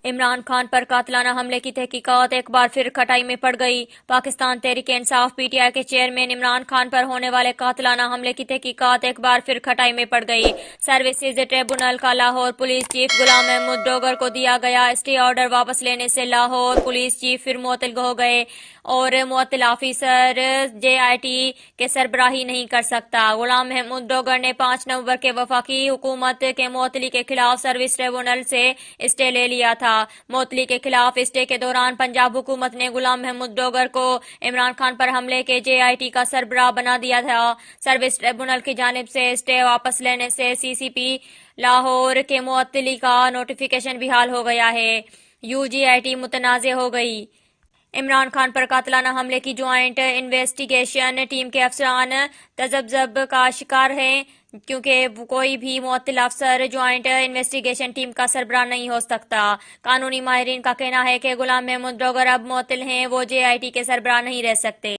عمران خان پر قاتلانہ حملے کی تحقیقات ایک بار پھر کھٹائی میں پڑ گئی۔ Pakistan Tehreek Insaf P T I کے چیئرمین عمران خان پر ہونے والے قاتلانہ حملے کی تحقیقات ایک بار پھر کھٹائی میں پڑ گئی۔ سروسز ٹریبونل کا لاہور پولیس چیف غلام محمود ڈوگر کو دیا گیا اسٹے آرڈر واپس لینے سے لاہور پولیس چیف پھر معطل ہو گئے اور معطل آفیسر جے آئی ٹی کے سربراہی نہیں کر سکتا۔ غلام محمود ڈوگر نے 5 نومبر کے وفاقی حکومت کے معطلی کے خلاف سروس ٹریبونل سے اسٹے لے لیا تھا۔ معطلی کے خلاف اسٹے کے دوران پنجاب حکومت نے غلام محمود ڈوگر کو عمران خان پر حملے کے جے آئی ٹی کا سربراہ بنا دیا تھا۔ سروس ٹریبونل کی جانب سے اسٹے واپس لینے سے سی سی پی لاہور کے معطلی کا نوٹیفیکیشن بحال ہو گیا ہے۔ یو جی آئی ٹی متنازع ہو گئی۔ عمران خان پر قاتلانہ حملے کی جوائنٹ انویسٹیگیشن ٹیم کے افسران تذبذب کا شکار ہیں کیونکہ کوئی بھی معطل افسر جوائنٹ انویسٹیگیشن ٹیم کا سربراہ نہیں ہو سکتا۔ قانونی ماہرین کا کہنا ہے کہ غلام محمود ڈوگر اب معطل ہیں، وہ جے آئی ٹی کے سربراہ نہیں رہ سکتے۔